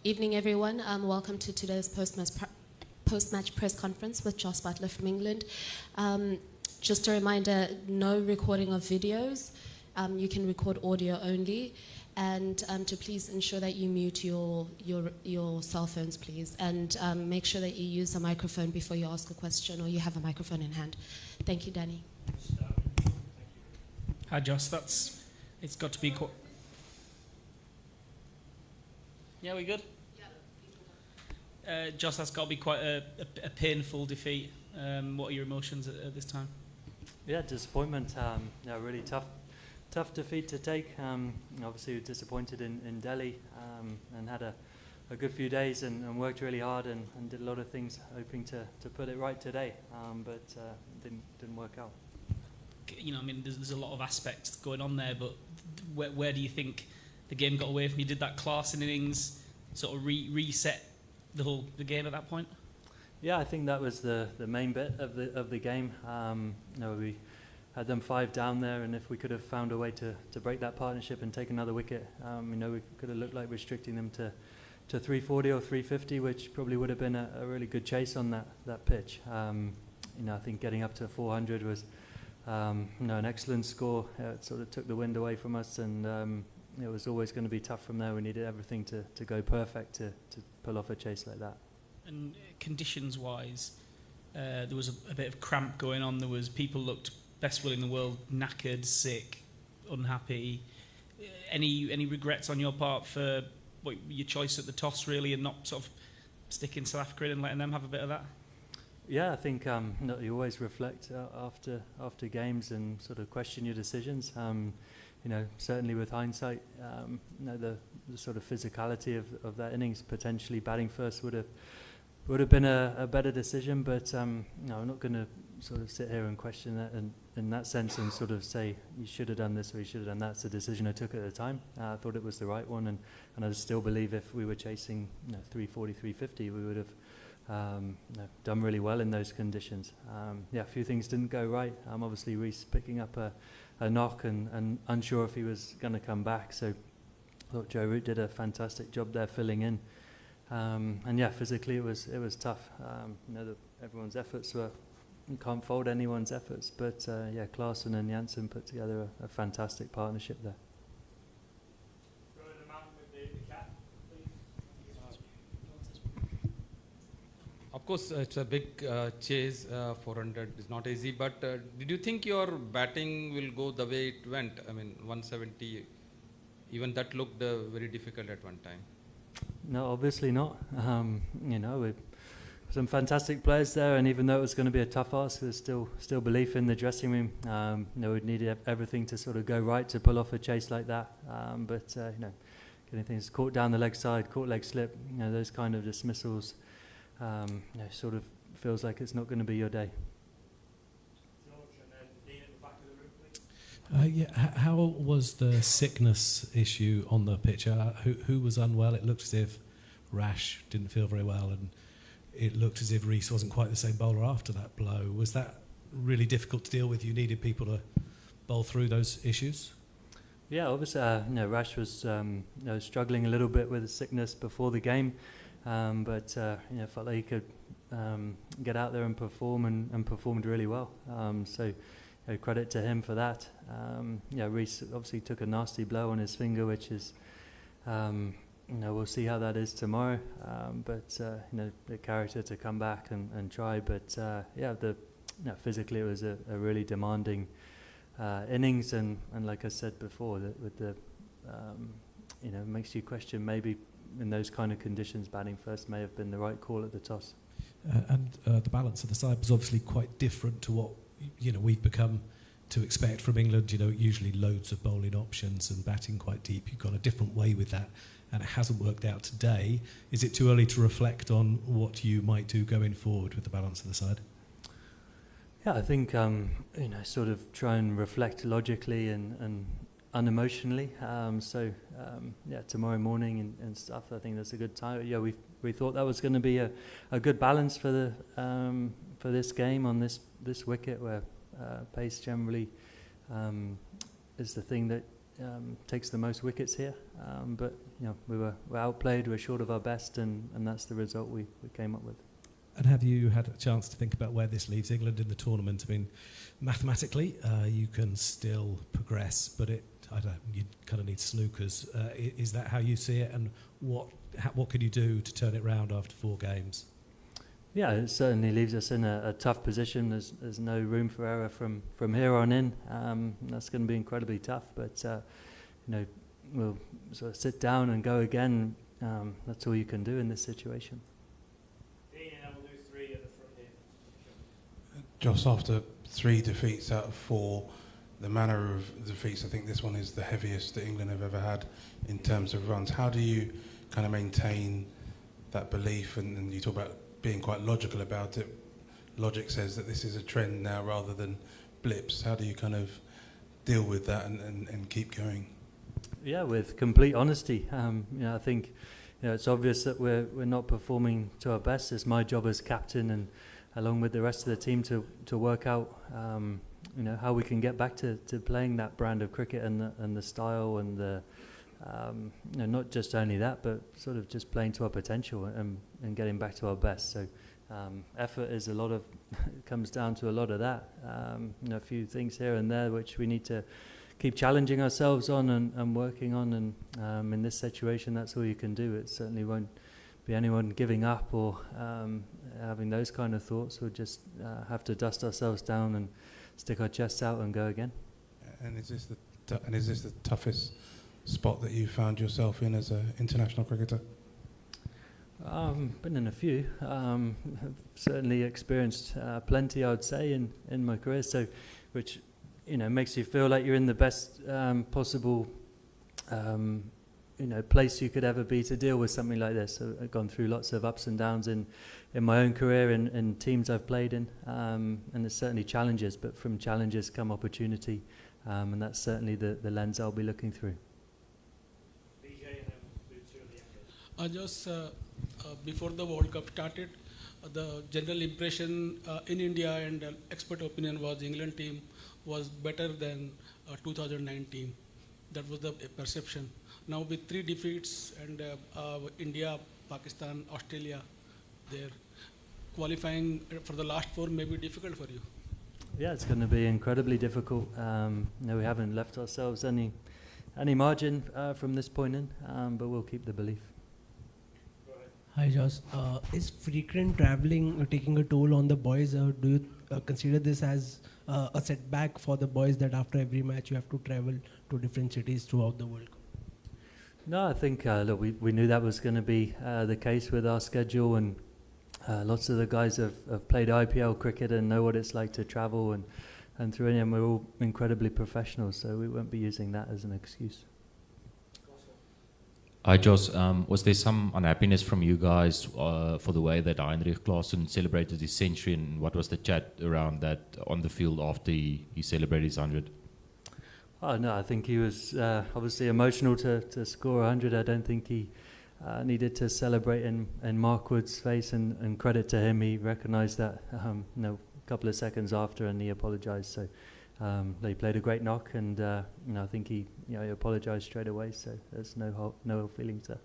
Evening, everyone. Welcome to today's post-match press conference with Jos Buttler from England. Just a reminder, no recording of videos. You can record audio only. And to please ensure that you mute your cell phones, please. And make sure that you use a microphone before you ask a question or you have a microphone in hand. Thank you, Danny. Hi, Jos. It's got to be... Yeah, we good? Yeah. Jos, that's got to be quite a painful defeat. What are your emotions at this time? Yeah, disappointment. Really tough defeat to take. Obviously, we were disappointed in Delhi and had a good few days and worked really hard and did a lot of things, hoping to put it right today, but didn't work out. You know, I mean, there's a lot of aspects going on there, but where do you think the game got away from you? Did that Clarkson innings sort of reset the game at that point? Yeah, I think that was the main bit of the game. We had them 5 down there, and if we could have found a way to break that partnership and take another wicket, we could have looked like restricting them to 340 or 350, which probably would have been a really good chase on that pitch. I think getting up to 400 was an excellent score. It sort of took the wind away from us, and it was always going to be tough from there. We needed everything to go perfect to pull off a chase like that. And conditions-wise, there was a bit of cramp going on. There was people looked best will in the world, knackered, sick, unhappy. Any regrets on your part for your choice at the toss, really, and not sort of sticking South Africa in and letting them have a bit of that? Yeah, I think you always reflect after games and sort of question your decisions. Certainly with hindsight, the sort of physicality of that innings, potentially batting first would have been a better decision. But I'm not going to sort of sit here and question that in that sense and sort of say you should have done this or you should have done that. It's a decision I took at the time. I thought it was the right one, and I still believe if we were chasing 340, 350, we would have done really well in those conditions. A few things didn't go right. Obviously, Reece picking up a knock and unsure if he was going to come back. So I thought Joe Root did a fantastic job there filling in. Physically it was tough. Everyone's efforts you can't fault anyone's efforts, but Clarkson and Jansen put together a fantastic partnership there. Of course, it's a big chase. 400 is not easy. But did you think your batting will go the way it went? I mean, 170, even that looked very difficult at one time. No, obviously not. With some fantastic players there, and even though it was going to be a tough ask, there's still belief in the dressing room. We'd needed everything to sort of go right to pull off a chase like that. Getting things caught down the leg side, caught leg slip, those kind of dismissals. Sort of feels like it's not going to be your day. How was the sickness issue on the pitch? Who was unwell? It looked as if Rash didn't feel very well, and it looked as if Reece wasn't quite the same bowler after that blow. Was that really difficult to deal with? You needed people to bowl through those issues? Yeah, obviously, Rash was struggling a little bit with the sickness before the game. But felt like he could get out there and perform and performed really well. So credit to him for that. Reece obviously took a nasty blow on his finger, which is, we'll see how that is tomorrow. But the character to come back and try. But physically it was a really demanding innings, and like I said before, with the makes you question maybe. In those kind of conditions, batting first may have been the right call at the toss. And the balance of the side was obviously quite different to what we've become to expect from England. Usually loads of bowling options and batting quite deep. You've gone a different way with that, and it hasn't worked out today. Is it too early to reflect on what you might do going forward with the balance of the side? Yeah, I think sort of try and reflect logically and unemotionally. Tomorrow morning and stuff, I think that's a good time. Yeah, we thought that was going to be a good balance for this game on this wicket, where pace generally is the thing that takes the most wickets here. But we were outplayed, we were short of our best, and that's the result we came up with. And have you had a chance to think about where this leaves England in the tournament? I mean, mathematically, you can still progress, but you kind of need snookers. Is that how you see it? And what can you do to turn it round after 4 games? Yeah, it certainly leaves us in a tough position. There's no room for error from here on in. That's going to be incredibly tough. But we'll sort of sit down and go again. That's all you can do in this situation. Just after 3 defeats out of 4, the manner of defeats, I think this one is the heaviest that England have ever had in terms of runs. How do you kind of maintain that belief? And you talk about being quite logical about it. Logic says that this is a trend now rather than blips. How do you kind of deal with that and keep going? Yeah, with complete honesty. I think it's obvious that we're not performing to our best. It's my job as captain and along with the rest of the team to work out how we can get back to playing that brand of cricket and the style and the not just only that, but sort of just playing to our potential and getting back to our best. So effort is comes down to a lot of that. A few things here and there which we need to keep challenging ourselves on and working on. And in this situation, that's all you can do. It certainly won't be anyone giving up or having those kind of thoughts. We'll just have to dust ourselves down and stick our chests out and go again. And is this the toughest spot that you found yourself in as an international cricketer? Been in a few. I've certainly experienced plenty, I would say, in my career. So, which makes you feel like you're in the best possible place you could ever be to deal with something like this. So I've gone through lots of ups and downs in my own career and teams I've played in, and there's certainly challenges, but from challenges come opportunity, and that's certainly the lens I'll be looking through. Just before the World Cup started, the general impression in India and expert opinion was England team was better than 2009 team. That was the perception. Now with 3 defeats and India, Pakistan, Australia, they're qualifying for the last 4 may be difficult for you. Yeah, it's going to be incredibly difficult. We haven't left ourselves any margin from this point in, but we'll keep the belief. Hi Josh, is frequent traveling taking a toll on the boys? Do you consider this as a setback for the boys that after every match you have to travel to different cities throughout the World Cup? No, I think we knew that was going to be the case with our schedule, and lots of the guys have played IPL cricket and know what it's like to travel and through it, and we're all incredibly professional, so we won't be using that as an excuse. Hi Jos, was there some unhappiness from you guys for the way that Heinrich Klaasen celebrated his century, and what was the chat around that on the field after he celebrated his 100? Oh no, I think he was obviously emotional to score 100. I don't think he needed to celebrate in Mark Wood's face, and credit to him, he recognised that a couple of seconds after and he apologised. So he played a great knock, and I think he apologised straight away. So there's no feelings there.